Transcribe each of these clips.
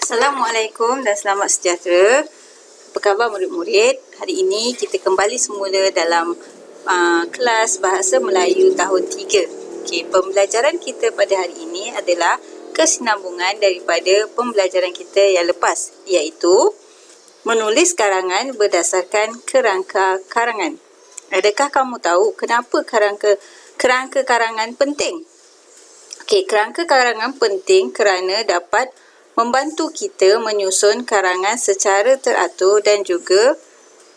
Assalamualaikum dan selamat sejahtera. Apa khabar murid-murid? Hari ini kita kembali semula dalam kelas Bahasa Melayu tahun 3. Okey, pembelajaran kita pada hari ini adalah kesinambungan daripada pembelajaran kita yang lepas, iaitu menulis karangan berdasarkan kerangka karangan. Adakah kamu tahu kenapa kerangka karangan penting? Okey, kerangka karangan penting kerana dapat membantu kita menyusun karangan secara teratur dan juga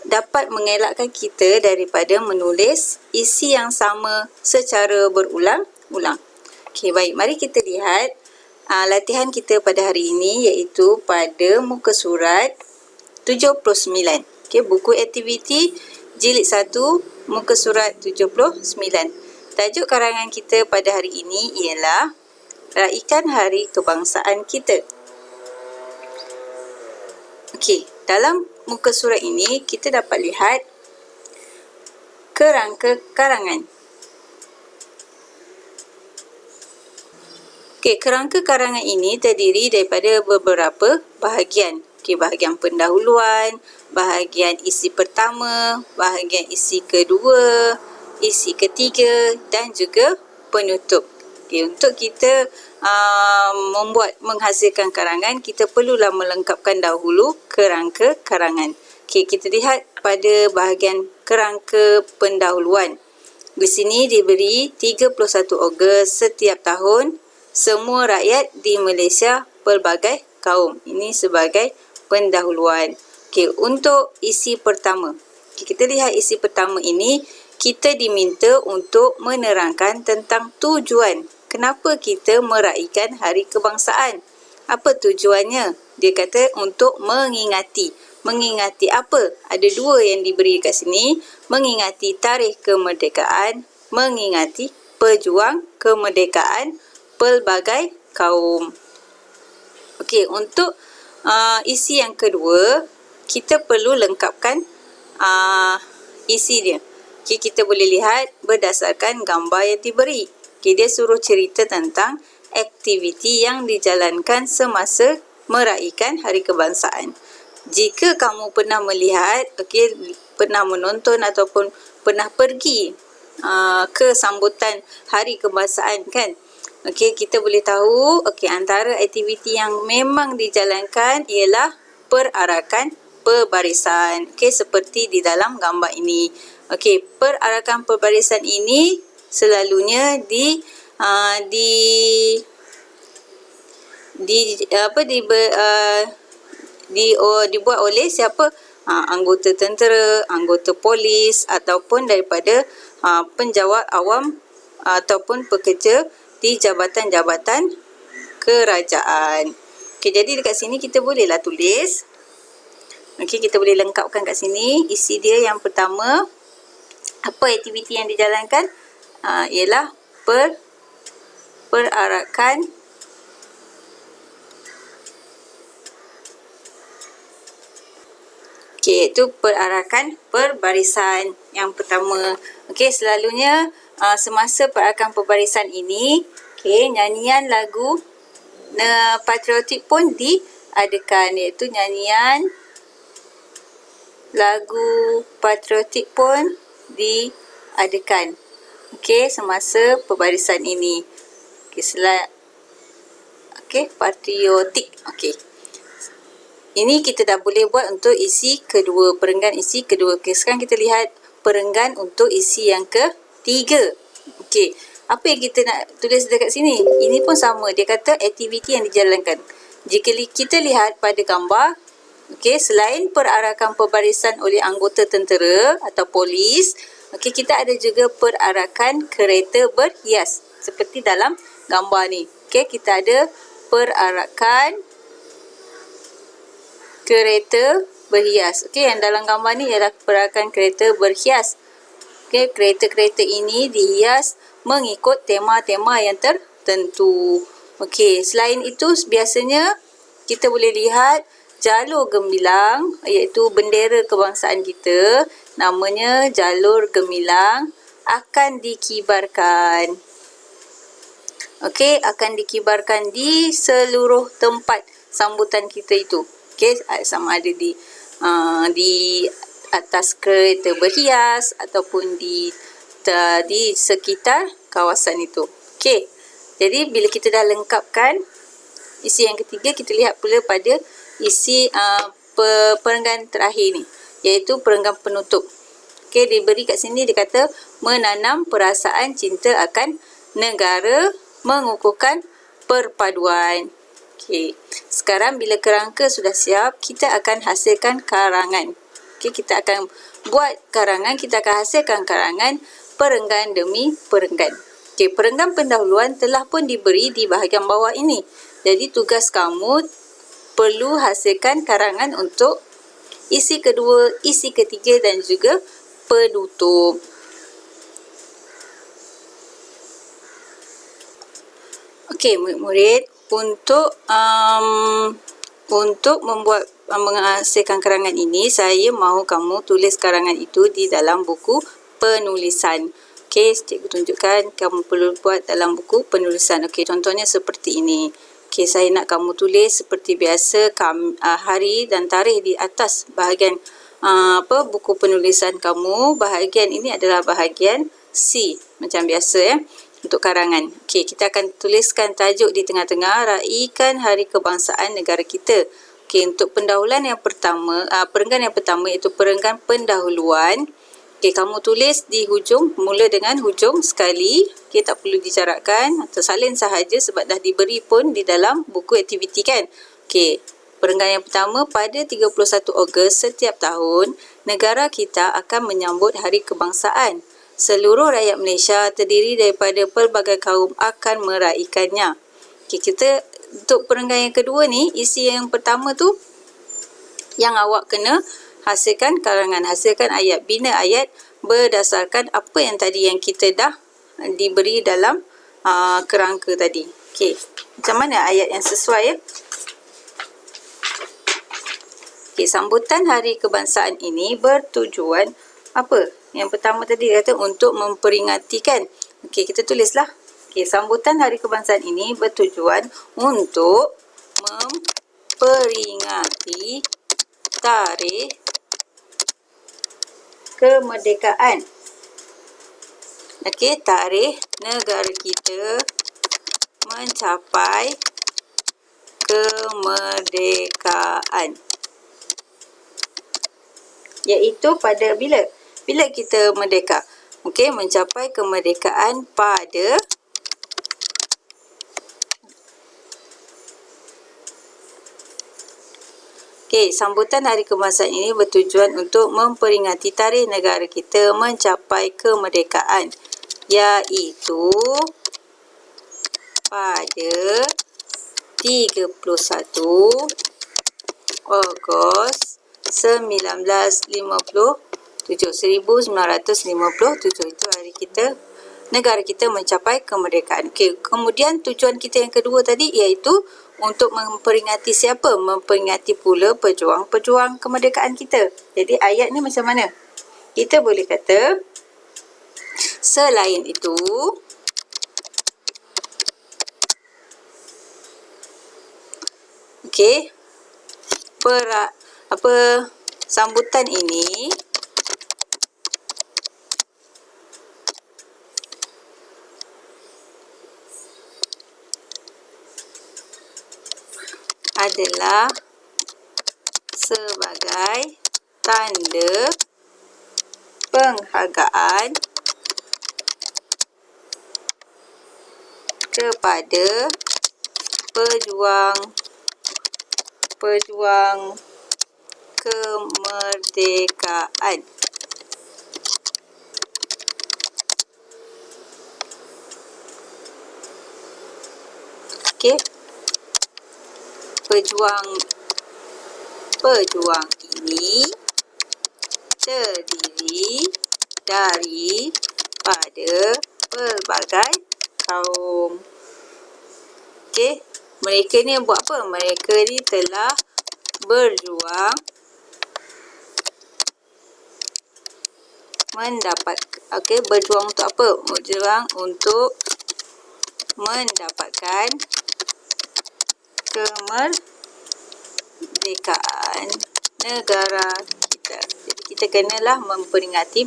dapat mengelakkan kita daripada menulis isi yang sama secara berulang-ulang. Okey, baik. Mari kita lihat latihan kita pada hari ini, iaitu pada muka surat 79. Okey, buku aktiviti jilid 1, muka surat 79. Tajuk karangan kita pada hari ini ialah Raikan Hari Kebangsaan Kita. Okey, dalam muka surat ini kita dapat lihat kerangka karangan. Okey, kerangka karangan ini terdiri daripada beberapa bahagian. Okey, bahagian pendahuluan, bahagian isi pertama, bahagian isi kedua, isi ketiga dan juga penutup. Okay, untuk kita menghasilkan karangan, kita perlulah melengkapkan dahulu kerangka karangan. Okay, kita lihat pada bahagian kerangka pendahuluan. Di sini diberi 31 Ogos setiap tahun, semua rakyat di Malaysia pelbagai kaum. Ini sebagai pendahuluan. Okay, untuk isi pertama. Okay, kita lihat isi pertama ini, kita diminta untuk menerangkan tentang tujuan kenapa kita meraihkan Hari Kebangsaan. Apa tujuannya? Dia kata untuk mengingati. Mengingati apa? Ada dua yang diberi kat sini. Mengingati tarikh kemerdekaan, mengingati pejuang kemerdekaan pelbagai kaum. Okey, untuk isi yang kedua, kita perlu lengkapkan isi dia. Okay, kita boleh lihat berdasarkan gambar yang diberi. Okay, dia suruh cerita tentang aktiviti yang dijalankan semasa meraihkan Hari Kebangsaan. Jika kamu pernah melihat, okay, pernah menonton ataupun pernah pergi ke sambutan Hari Kebangsaan kan? Okay, kita boleh tahu, okay, antara aktiviti yang memang dijalankan ialah perarakan perbarisan. Okay, seperti di dalam gambar ini. Okey, perarakan perbarisan ini selalunya dibuat oleh siapa? Anggota tentera, anggota polis ataupun daripada penjawat awam ataupun pekerja di jabatan-jabatan kerajaan. Okey, jadi dekat sini kita bolehlah tulis. Okey, kita boleh lengkapkan kat sini isi dia. Yang pertama, apa aktiviti yang dijalankan? Ialah perarakan iaitu perarakan perbarisan yang pertama. Okey, selalunya semasa perarakan perbarisan ini, okey, nyanyian lagu patriotik pun diadakan, iaitu nyanyian lagu patriotik pun diadakan. Okey, semasa perbarisan ini. Okey, patriotik. Okey. Ini kita dah boleh buat untuk isi kedua, perenggan isi kedua. Okey, sekarang kita lihat perenggan untuk isi yang ketiga. Okey, apa yang kita nak tulis dekat sini? Ini pun sama. Dia kata aktiviti yang dijalankan. Jika kita lihat pada gambar, okey, selain perarakan perbarisan oleh anggota tentera atau polis, okey, kita ada juga perarakan kereta berhias seperti dalam gambar ni. Okey, kita ada perarakan kereta berhias. Okey, yang dalam gambar ni ialah perarakan kereta berhias. Okey, kereta-kereta ini dihias mengikut tema-tema yang tertentu. Okey, selain itu biasanya kita boleh lihat jalur gemilang, iaitu bendera kebangsaan kita, namanya jalur gemilang, akan dikibarkan. Okey, akan dikibarkan di seluruh tempat sambutan kita itu. Okey, sama ada di atas kereta berhias ataupun di sekitar kawasan itu. Okey. Jadi bila kita dah lengkapkan isi yang ketiga, kita lihat pula pada isi perenggan terakhir ni, iaitu perenggan penutup. Okey, diberi kat sini dia kata menanam perasaan cinta akan negara, mengukuhkan perpaduan. Okey, sekarang bila kerangka sudah siap, kita akan hasilkan karangan. Okey, kita akan buat karangan, kita akan hasilkan karangan perenggan demi perenggan. Okey, perenggan pendahuluan telah pun diberi di bahagian bawah ini. Jadi tugas kamu perlu hasilkan karangan untuk isi kedua, isi ketiga dan juga penutup. Okey, murid-murid, untuk membuat menghasilkan karangan ini, saya mahu kamu tulis karangan itu di dalam buku penulisan. Okey, cikgu tunjukkan kamu perlu buat dalam buku penulisan. Okey, contohnya seperti ini. Okey, saya nak kamu tulis seperti biasa hari dan tarikh di atas bahagian buku penulisan kamu. Bahagian ini adalah bahagian C, macam biasa ya. Untuk karangan. Okey, kita akan tuliskan tajuk di tengah-tengah, raikan hari kebangsaan negara kita. Okey, untuk pendahuluan yang pertama, perenggan yang pertama iaitu perenggan pendahuluan. Okey, kamu tulis di hujung, mula dengan hujung sekali. Okey, tak perlu dijarakkan atau salin sahaja sebab dah diberi pun di dalam buku aktiviti kan. Okey, perenggan yang pertama, pada 31 Ogos setiap tahun, negara kita akan menyambut hari kebangsaan. Seluruh rakyat Malaysia terdiri daripada pelbagai kaum akan meraikannya. Okay, kita untuk perenggan yang kedua ni, isi yang pertama tu yang awak kena hasilkan karangan, hasilkan ayat, bina ayat berdasarkan apa yang tadi yang kita dah diberi dalam kerangka tadi. Okey, macam mana ayat yang sesuai ya? Okey, sambutan hari kebangsaan ini bertujuan apa? Yang pertama tadi kata untuk memperingati kan. Okey, kita tulislah. Okey, sambutan hari kebangsaan ini bertujuan untuk memperingati tarikh kemerdekaan. Okey, tarikh negara kita mencapai kemerdekaan. Iaitu pada bila? Bila kita merdeka? Okey, mencapai kemerdekaan pada Okey, sambutan hari kebangsaan ini bertujuan untuk memperingati tarikh negara kita mencapai kemerdekaan, iaitu pada 31 Ogos 1957 itu hari kita, negara kita mencapai kemerdekaan. Okey, kemudian tujuan kita yang kedua tadi iaitu untuk memperingati siapa? Memperingati pula pejuang-pejuang kemerdekaan kita. Jadi ayat ni macam mana? Kita boleh kata selain itu okey, sambutan ini adalah sebagai tanda penghargaan kepada pejuang kemerdekaan. Okey. Pejuang ini terdiri daripada pelbagai kaum. Okey, mereka ni buat apa? Mereka ni telah berjuang berjuang untuk apa? Berjuang untuk mendapatkan kemerdekaan negara kita. Jadi kita kenalah memperingati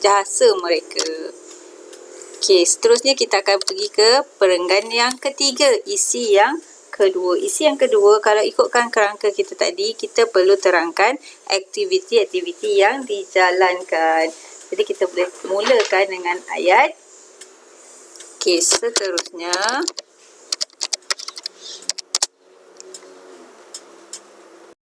jasa mereka. Okey, seterusnya kita akan pergi ke perenggan yang ketiga, isi yang kedua. Isi yang kedua, kalau ikutkan kerangka kita tadi, kita perlu terangkan aktiviti-aktiviti yang dijalankan. Jadi kita boleh mulakan dengan ayat. Okey, seterusnya